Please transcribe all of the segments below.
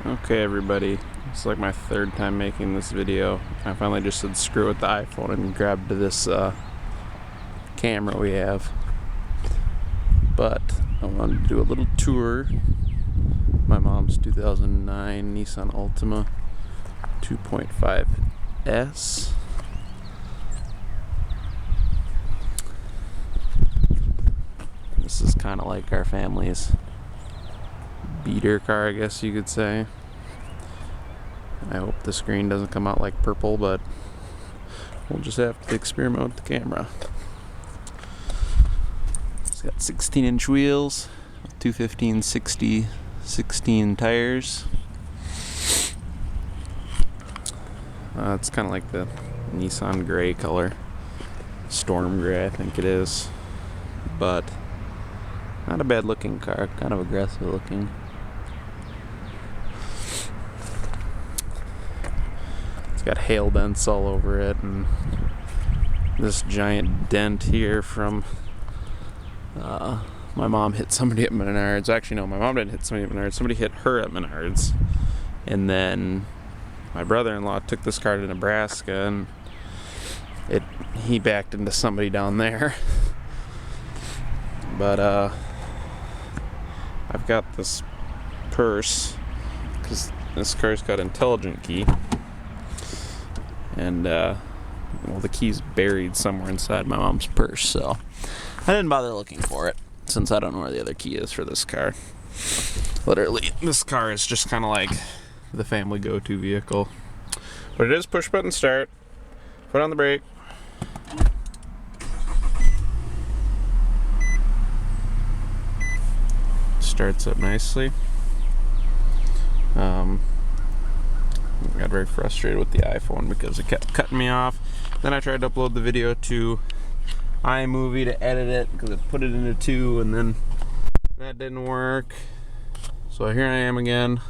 Okay everybody, it's like my third time making this video. I finally just said screw with the iPhone and grabbed this camera we have. But I wanted to do a little tour. My mom's 2009 Nissan Altima 2.5S. This is kind of like our family's beater car, I guess you could say. I hope the screen doesn't come out like purple, but we'll just have to experiment with the camera. It's got 16-inch wheels, 215/60 16 tires. It's kind of like the Nissan gray color, storm gray I think it is, but not a bad looking car, kind of aggressive looking. It's got hail dents all over it, and this giant dent here from my mom hit somebody at Menards. Actually, no, my mom didn't hit somebody at Menards. Somebody hit her at Menards, and then my brother-in-law took this car to Nebraska, and he backed into somebody down there. But I've got this purse because this car's got intelligent key. And well, the key's buried somewhere inside my mom's purse, so I didn't bother looking for it since I don't know where the other key is for this car. Literally, this car is just kind of like the family go-to vehicle. But it is push button start. Put on the brake. Starts up nicely. I got very frustrated with the iPhone because it kept cutting me off. Then I tried to upload the video to iMovie to edit it because it put it into 2, and then that didn't work. So here I am again.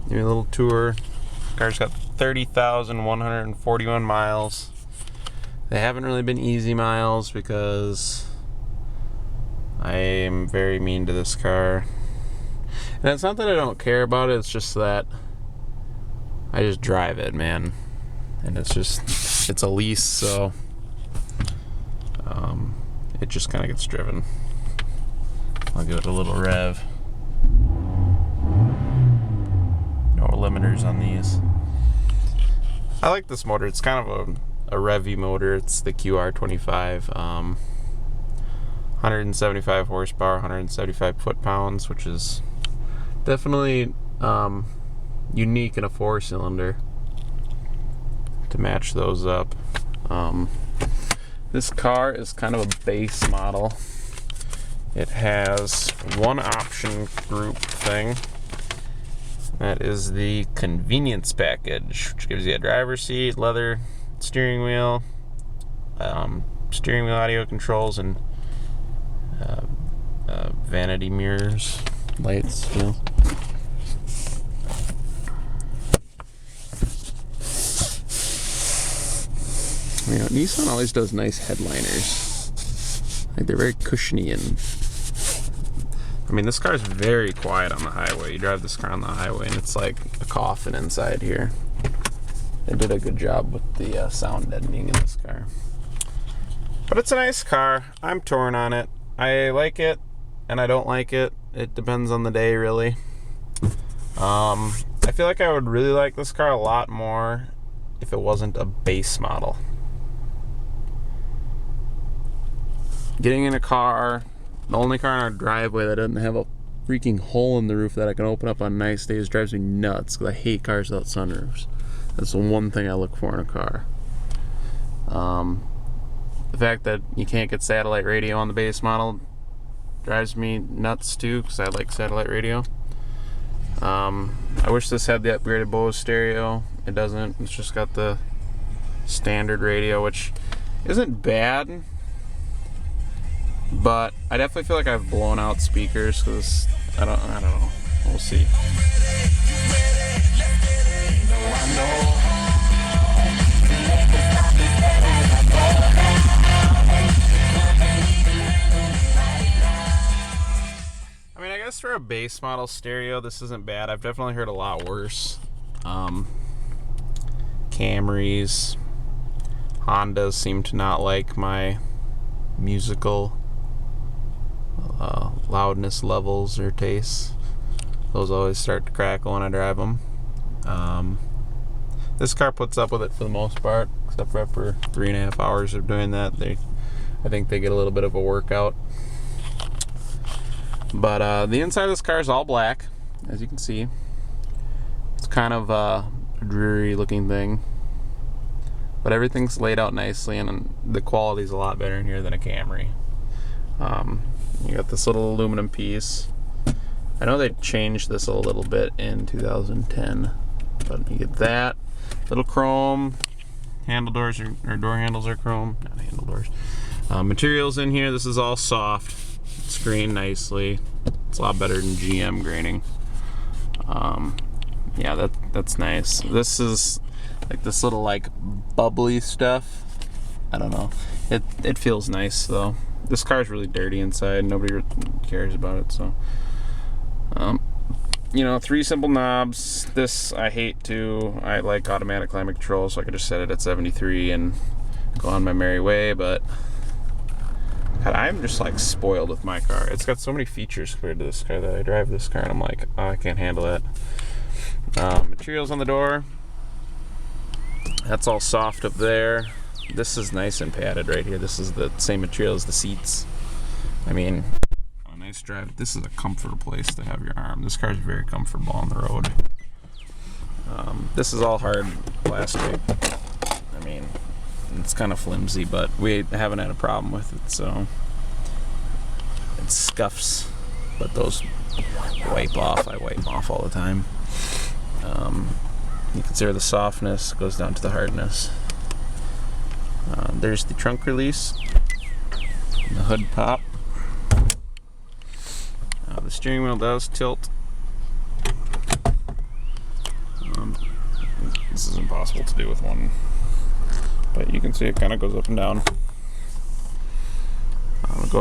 Give me a little tour. Car's got 30,141 miles. They haven't really been easy miles because I am very mean to this car. And it's not that I don't care about it, it's just that I just drive it, man. And it's a lease, so it just kind of gets driven. I'll give it a little rev. No limiters on these. I like this motor. It's kind of a revy motor. It's the QR25. 175 horsepower, 175 foot-pounds, which is definitely unique in a 4-cylinder to match those up. This car is kind of a base model. It has one option group thing. That is the convenience package, which gives you a driver's seat, leather steering wheel audio controls, and vanity mirrors, lights, you know. You know, Nissan always does nice headliners. Like, they're very cushiony, and I mean, this car is very quiet on the highway. You drive this car on the highway and it's like a coffin inside here. They did a good job with the sound deadening in this car. But it's a nice car. I'm torn on it. I like it and I don't like it. It depends on the day, really. I feel like I would really like this car a lot more if it wasn't a base model. Getting in a car, the only car in our driveway that doesn't have a freaking hole in the roof that I can open up on nice days, drives me nuts because I hate cars without sunroofs. That's the one thing I look for in a car. The fact that you can't get satellite radio on the base model drives me nuts too, because I like satellite radio. I wish this had the upgraded Bose stereo. It doesn't. It's just got the standard radio, which isn't bad, but I definitely feel like I've blown out speakers because I don't know. We'll see. guess for a base model stereo, this isn't bad. I've definitely heard a lot worse. Camrys, Hondas seem to not like my musical loudness levels or tastes. Those always start to crackle when I drive them. This car puts up with it for the most part, except for after 3.5 hours of doing that. I think they get a little bit of a workout. But the inside of this car is all black, as you can see. It's kind of a dreary looking thing, but everything's laid out nicely, and the quality's a lot better in here than a Camry. You got this little aluminum piece. I know they changed this a little bit in 2010, but you get that little chrome handle doors, or door handles are chrome, not handle doors. Materials in here, this is all soft. It's green nicely. It's a lot better than GM graining. Yeah, that's nice. This is like this little like bubbly stuff. I don't know. It feels nice though. This car's really dirty inside. Nobody cares about it. So, you know, 3 simple knobs. This I hate to. I like automatic climate control, so I could just set it at 73 and go on my merry way. But God, I'm just like spoiled with my car. It's got so many features compared to this car that I drive this car and I'm like, oh, I can't handle that. Materials on the door. That's all soft up there. This is nice and padded right here. This is the same material as the seats. I mean, a nice drive. This is a comfort place to have your arm. This car is very comfortable on the road. This is all hard plastic. I mean, it's kind of flimsy, but we haven't had a problem with it, so it scuffs, but those wipe off. I wipe them off all the time. You can see the softness goes down to the hardness. There's the trunk release, the hood pop. The steering wheel does tilt. This is impossible to do with one, but you can see it kind of goes up and down. It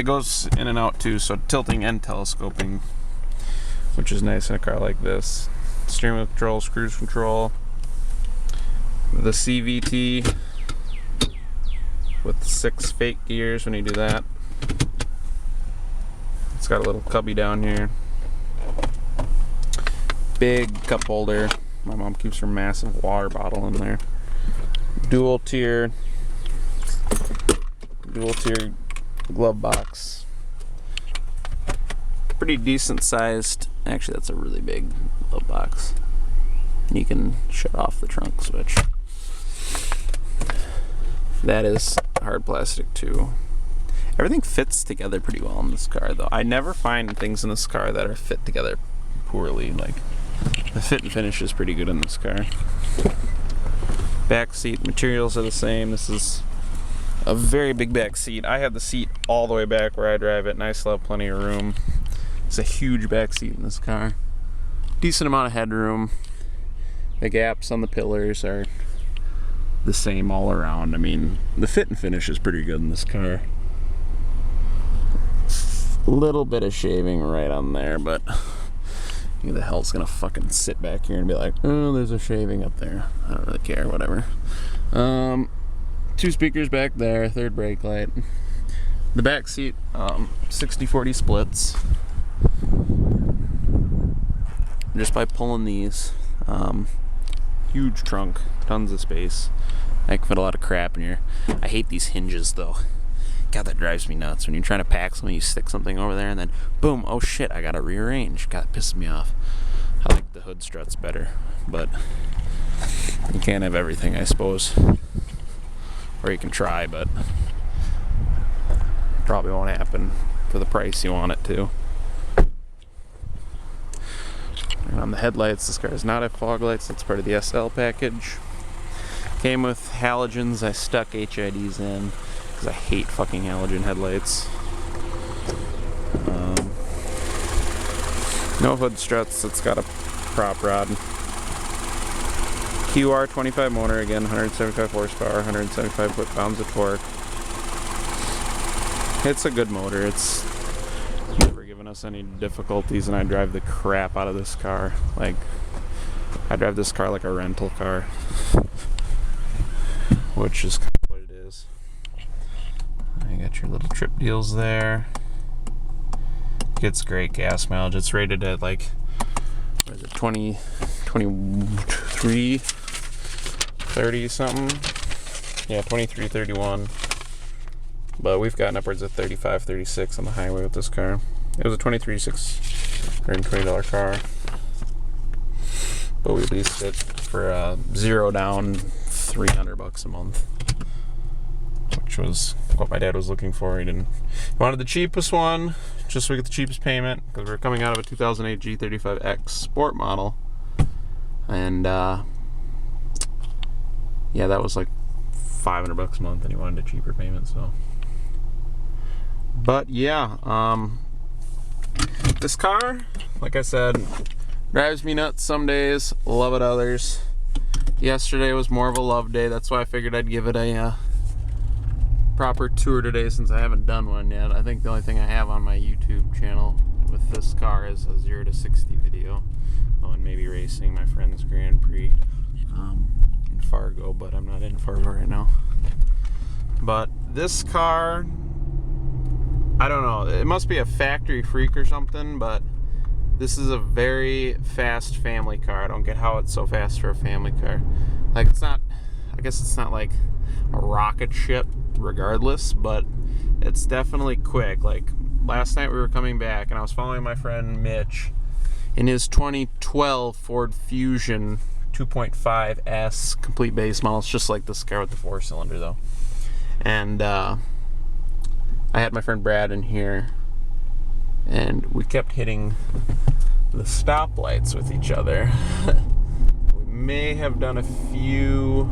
goes in and out too, so tilting and telescoping, which is nice in a car like this. Steering wheel controls, cruise control, the CVT with 6 fake gears when you do that. It's got a little cubby down here. Big cup holder. My mom keeps her massive water bottle in there. Dual tier glove box. Pretty decent sized. Actually, that's a really big glove box. You can shut off the trunk switch. That is hard plastic too. Everything fits together pretty well in this car though. I never find things in this car that are fit together poorly. Like, the fit and finish is pretty good in this car. Back seat materials are the same. This is a very big back seat. I have the seat all the way back where I drive it, and I still have plenty of room. It's a huge back seat in this car. Decent amount of headroom. The gaps on the pillars are the same all around. I mean, the fit and finish is pretty good in this car. A little bit of shaving right on there, but who the hell's gonna fucking sit back here and be like, oh, there's a shaving up there? I don't really care, whatever. 2 speakers back there, 3rd brake light. The back seat, 60-40 splits. Just by pulling these. Huge trunk, tons of space. I can fit a lot of crap in here. I hate these hinges though. God, that drives me nuts. When you're trying to pack something, you stick something over there and then boom, oh shit, I gotta rearrange. God, it pisses me off. I like the hood struts better, but you can't have everything, I suppose. Or you can try, but probably won't happen for the price you want it to. And on the headlights, this car does not have fog lights. That's part of the SL package. Came with halogens. I stuck HIDs in because I hate fucking halogen headlights. No hood struts. It's got a prop rod. QR25 motor, again, 175 horsepower, 175 foot-pounds of torque. It's a good motor. It's never given us any difficulties, and I drive the crap out of this car. Like, I drive this car like a rental car, which is kind of what it is. You got your little trip deals there. Gets great gas mileage. It's rated at like, what is it, 23, 30 something? Yeah, 23, 31. But we've gotten upwards of 35, 36 on the highway with this car. It was a $23,620 car. But we leased it for zero down, $300 a month, which was what my dad was looking for. He wanted the cheapest one, just so we get the cheapest payment, because we were coming out of a 2008 G35X Sport model, and yeah, that was like $500 a month, and he wanted a cheaper payment. So, but yeah, this car, like I said, drives me nuts some days, love it others. Yesterday was more of a love day. That's why I figured I'd give it a proper tour today, since I haven't done one yet. I think the only thing I have on my YouTube channel with this car is a 0 to 60 video. Oh, and maybe racing my friend's Grand Prix in Fargo, but I'm not in Fargo right now. But this car, I don't know, it must be a factory freak or something, but this is a very fast family car. I don't get how it's so fast for a family car. Like, it's not, I guess it's not like a rocket ship regardless, but it's definitely quick. Like, last night we were coming back and I was following my friend Mitch in his 2012 Ford Fusion 2.5S complete base model. It's just like this car with the 4-cylinder though. And I had my friend Brad in here, and we kept hitting the stoplights with each other. We may have done a few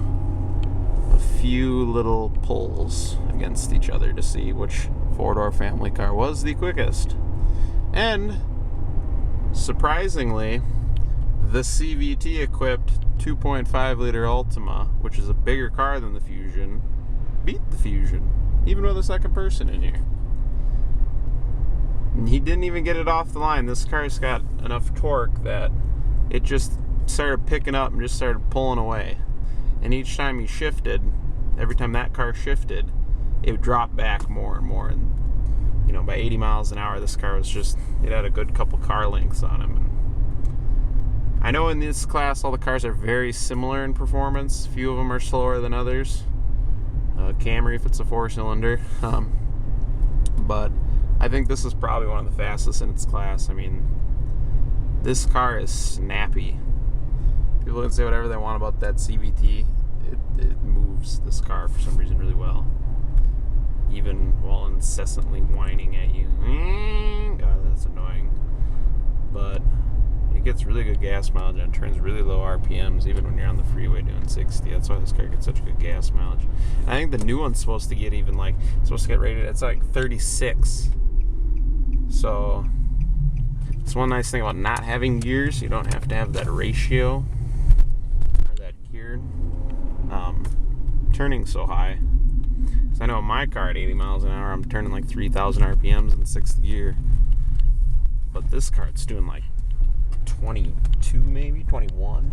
little pulls against each other to see which four-door family car was the quickest. And surprisingly, the CVT equipped 2.5 liter Altima, which is a bigger car than the Fusion, beat the Fusion, even with a second person in here. And he didn't even get it off the line. This car's got enough torque that it just started picking up and just started pulling away. And each time he shifted, every time that car shifted, it would drop back more and more. And, you know, by 80 miles an hour, this car was just, it had a good couple car lengths on him. And I know in this class, all the cars are very similar in performance. A few of them are slower than others. Camry, if it's a 4-cylinder. But I think this is probably one of the fastest in its class. I mean, this car is snappy. People can say whatever they want about that CVT. It moves this car for some reason really well, even while incessantly whining at you. God, that's annoying. But it gets really good gas mileage and turns really low RPMs even when you're on the freeway doing 60. That's why this car gets such good gas mileage. And I think the new one's supposed to get even like, it's supposed to get rated, it's like 36. So it's one nice thing about not having gears. You don't have to have that ratio or that gear turning so high. Because I know in my car at 80 miles an hour, I'm turning like 3,000 RPMs in 6th gear. But this car, it's doing like 22 maybe, 21.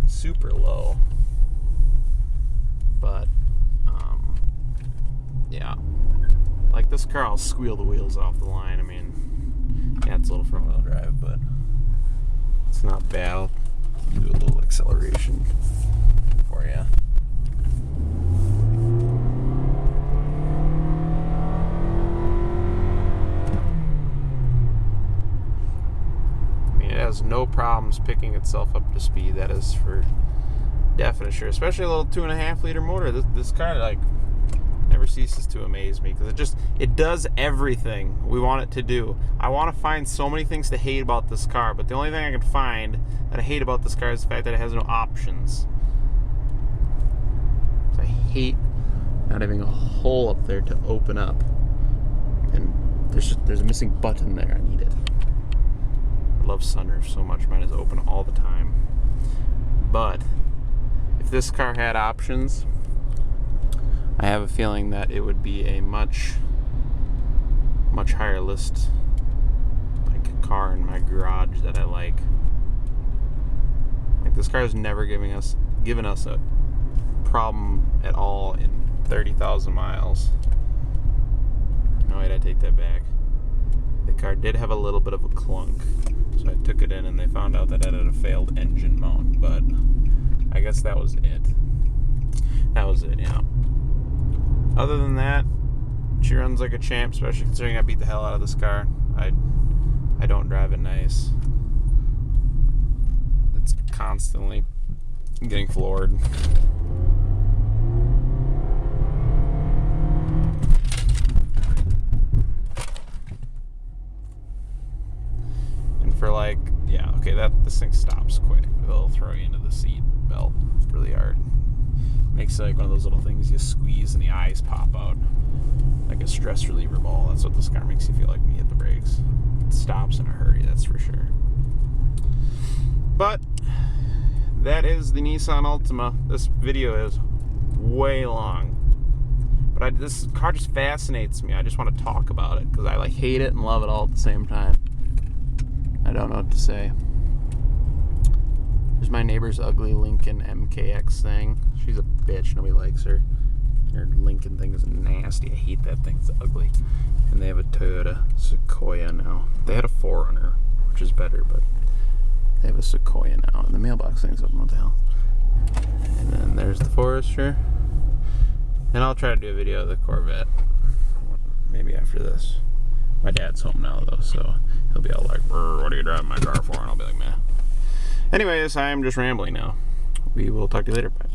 Super low. But, yeah. Like this car, I'll squeal the wheels off the line. I mean, yeah, it's a little front wheel drive, but it's not bad. I'll do a little acceleration for you. I mean, it has no problems picking itself up to speed. That is for definite sure. Especially a little 2.5 liter motor. This car, like, never ceases to amaze me, because it does everything we want it to do. I want to find so many things to hate about this car, but the only thing I can find that I hate about this car is the fact that it has no options. So I hate not having a hole up there to open up, and there's a missing button there. I need it. I love sunroof so much. Mine is open all the time. But if this car had options, I have a feeling that it would be a much much higher list like car in my garage that I like. Like this car has never given us a problem at all in 30,000 miles. No, wait, I take that back. The car did have a little bit of a clunk, so I took it in and they found out that it had a failed engine mount, but I guess that was it. That was it, yeah. Other than that, she runs like a champ, especially considering I beat the hell out of this car. I don't drive it nice. It's constantly getting floored. And for like, yeah, okay, this thing stops quick. It'll throw you into the seat belt really hard. Makes it like one of those little things you squeeze and the eyes pop out. Like a stress reliever ball. That's what this car makes you feel like when you hit the brakes. It stops in a hurry, that's for sure. But that is the Nissan Altima. This video is way long. But this car just fascinates me. I just want to talk about it because I like hate it and love it all at the same time. I don't know what to say. There's my neighbor's ugly Lincoln MKX thing. She's a bitch. Nobody likes her. Her Lincoln thing is nasty. I hate that thing. It's ugly. And they have a Toyota Sequoia now. They had a 4Runner, which is better, but they have a Sequoia now. And the mailbox thing's open. What the hell? And then there's the Forester. And I'll try to do a video of the Corvette. Maybe after this. My dad's home now, though, so he'll be all like, what are you driving my car for? And I'll be like, meh. Anyways, I'm just rambling now. We will talk to you later. Bye.